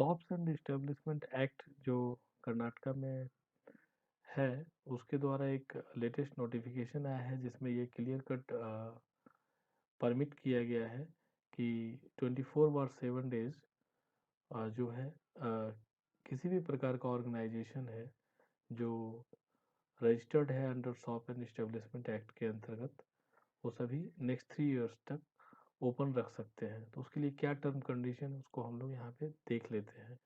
Shops and establishment act जो कर्नाटका में है, उसके द्वारा एक लेटेस्ट नोटिफिकेशन आया है जिसमें ये क्लियर कट परमिट किया गया है कि 24/7 जो है किसी भी प्रकार का ऑर्गेनाइजेशन है जो रजिस्टर्ड है under shop and establishment act के अंतर्गत, वो सभी नेक्स्ट 3 इयर्स तक ओपन रख सकते हैं। तो उसके लिए क्या टर्म कंडीशन उसको हम लोग यहाँ पे देख लेते हैं,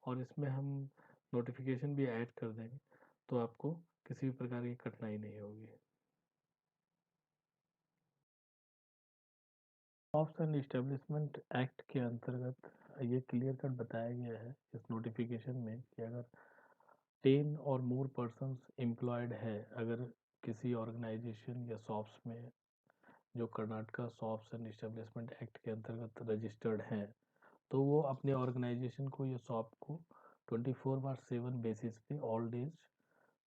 और इसमें हम नोटिफिकेशन भी ऐड कर देंगे तो आपको किसी भी प्रकार की कठिनाई नहीं होगी। शॉप्स एंड इस्टेब्लिशमेंट एक्ट के अंतर्गत ये क्लियर कट बताया गया है इस नोटिफिकेशन में कि अगर 10 और मोर पर्सन्स एम्प्लॉयड है, अगर किसी ऑर्गेनाइजेशन या शॉप्स में जो Karnataka shops and establishment act के अंतर्गत रजिस्टर्ड हैं, तो वो अपने ऑर्गेनाइजेशन को या शॉप को 24/7 बेसिस पे all days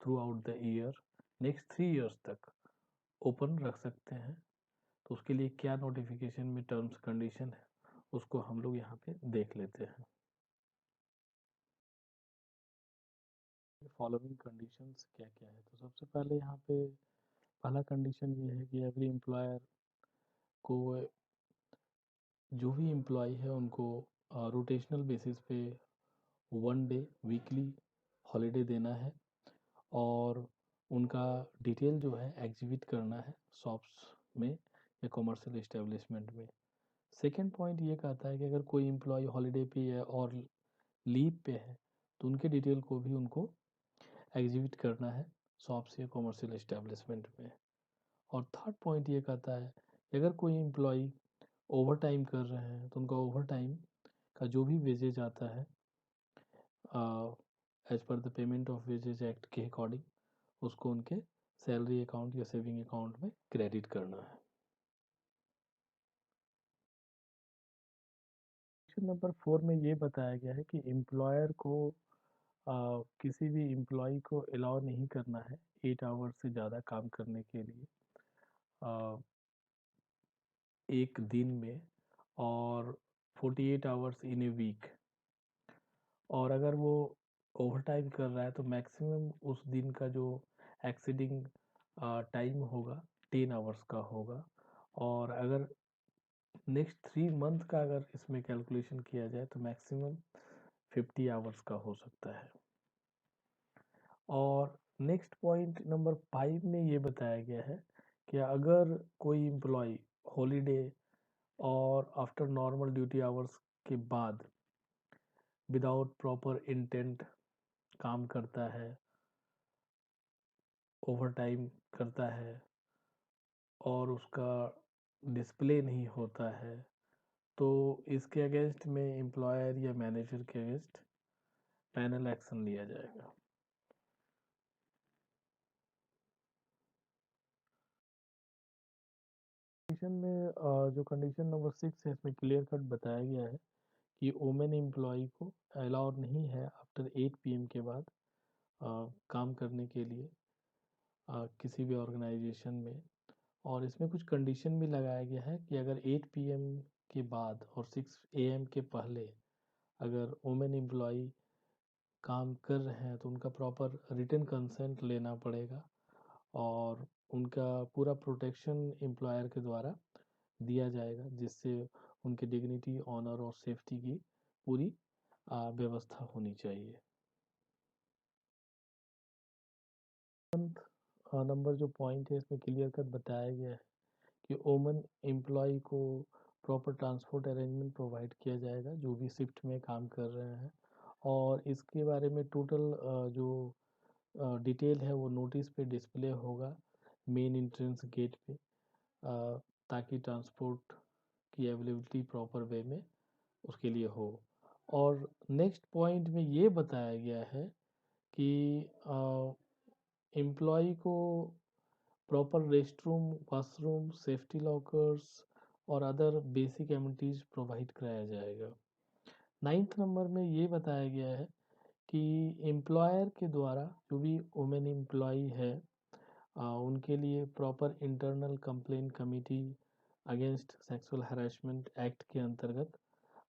through out the year next 3 years तक ओपन रख सकते हैं। तो उसके लिए क्या नोटिफिकेशन में टर्म्स कंडीशन है उसको हम लोग यहाँ पे देख लेते हैं। फॉलोइंग कंडीशंस क्या क्या है, तो सबसे पहले यहाँ पे पहला कंडीशन ये है कि एवरी एम्प्लॉयर को, जो भी एम्प्लॉय है उनको रोटेशनल बेसिस पे 1 डे वीकली हॉलीडे देना है, और उनका डिटेल जो है एग्जिबिट करना है शॉप्स में या कॉमर्शियल इस्टेब्लिशमेंट में। सेकेंड पॉइंट ये कहता है कि अगर कोई एम्प्लॉय हॉलीडे पे है और लीव पे है तो उनके डिटेल को भी उनको एग्जिबिट करना है शॉप्स या कॉमर्शियल इस्टेब्लिशमेंट में। और थर्ड पॉइंट ये कहता है कि अगर कोई एम्प्लॉय ओवर टाइम कर रहे हैं तो उनका ओवर टाइम का जो भी वेजेज आता है as per the payment of wages act के अकॉर्डिंग उसको उनके सैलरी अकाउंट या सेविंग अकाउंट में क्रेडिट करना है। क्वेश्चन नंबर 4 में ये बताया गया है कि एम्प्लॉयर को किसी भी एम्प्लॉय को अलाउ नहीं करना है 8 आवर्स से ज़्यादा काम करने के लिए एक दिन में, और 48 आवर्स इन ए वीक। और अगर वो ओवर टाइम कर रहा है तो मैक्सिमम उस दिन का जो एक्सीडिंग टाइम होगा 10 आवर्स का होगा। और अगर नेक्स्ट 3 मंथ का अगर इसमें कैलकुलेशन किया जाए तो मैक्सिमम 50 आवर्स का हो सकता है। और नेक्स्ट पॉइंट नंबर 5 में ये बताया गया है कि अगर कोई एम्प्लॉय हॉलीडे और आफ्टर नॉर्मल ड्यूटी आवर्स के बाद विदाउट प्रॉपर इंटेंट काम करता है, ओवर टाइम करता है और उसका डिस्प्ले नहीं होता है, तो इसके अगेंस्ट में एम्प्लॉयर या मैनेजर के अगेंस्ट पैनल एक्शन लिया जाएगा। कंडीशन में जो कंडीशन नंबर 6 है इसमें क्लियर कट बताया गया है कि वुमेन एम्प्लॉय को अलाउड नहीं है आफ्टर 8 PM के बाद काम करने के लिए किसी भी ऑर्गेनाइजेशन में। और इसमें कुछ कंडीशन भी लगाया गया है कि अगर 8 PM के बाद और 6 AM के पहले अगर वुमेन एम्प्लॉय काम कर रहे हैं तो उनका प्रॉपर रिटन कंसेंट लेना पड़ेगा, और उनका पूरा प्रोटेक्शन एम्प्लॉयर के द्वारा दिया जाएगा जिससे उनकी डिग्निटी, ऑनर और सेफ्टी की पूरी व्यवस्था होनी चाहिए। नंबर जो पॉइंट है इसमें क्लियर कट बताया गया है कि वुमन एम्प्लॉय को प्रॉपर ट्रांसपोर्ट अरेंजमेंट प्रोवाइड किया जाएगा जो भी शिफ्ट में काम कर रहे हैं, और इसके बारे में टोटल जो डिटेल है वो नोटिस पे डिस्प्ले होगा मेन एंट्रेंस गेट पे, ताकि ट्रांसपोर्ट की अवेलेबिलिटी प्रॉपर वे में उसके लिए हो। और नेक्स्ट पॉइंट में ये बताया गया है कि एम्प्लॉय को proper rest room, washroom, safety lockers और अदर बेसिक एमिनिटीज प्रोवाइड कराया जाएगा। 9th नंबर में ये बताया गया है कि एम्प्लॉयर के द्वारा जो भी वुमेन एम्प्लॉय है उनके लिए proper internal complaint committee against sexual harassment act के अंतर्गत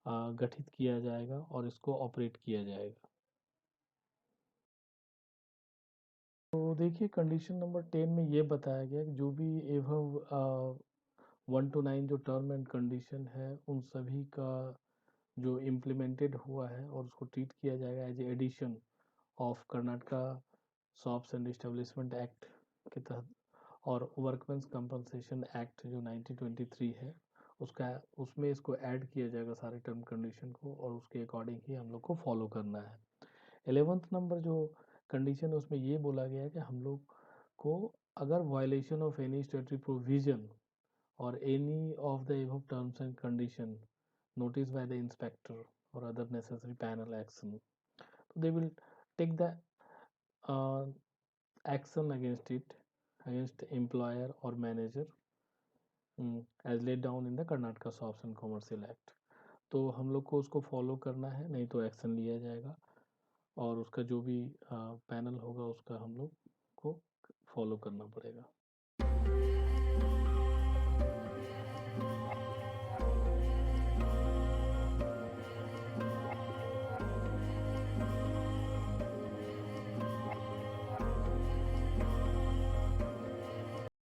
गठित किया जाएगा और इसको ऑपरेट किया जाएगा। तो देखिए कंडीशन नंबर 10 में ये बताया गया कि जो भी एवं 1 to 9 जो टर्म एंड कंडीशन है उन सभी का जो इम्प्लीमेंटेड हुआ है और उसको ट्रीट किया जाएगा as addition of Karnataka shops and establishment act के तहत और वर्कमेंस कंपनसेशन एक्ट जो 1923 है उसका उसमें इसको ऐड किया जाएगा सारे टर्म कंडीशन को और उसके अकॉर्डिंग ही हम लोग को फॉलो करना है। 11th नंबर जो कंडीशन है उसमें ये बोला गया है कि हम लोग को अगर violation of any स्टेटरी provision or any of the above terms and condition noticed by the inspector or other necessary panel action, so they will take the uh, action against it, against employer or manager as laid down in the Karnataka Shops and Commercial Act। तो हम लोग को उसको follow करना है, नहीं तो action लिया जाएगा और उसका जो भी पैनल होगा उसका हम लोग को फॉलो करना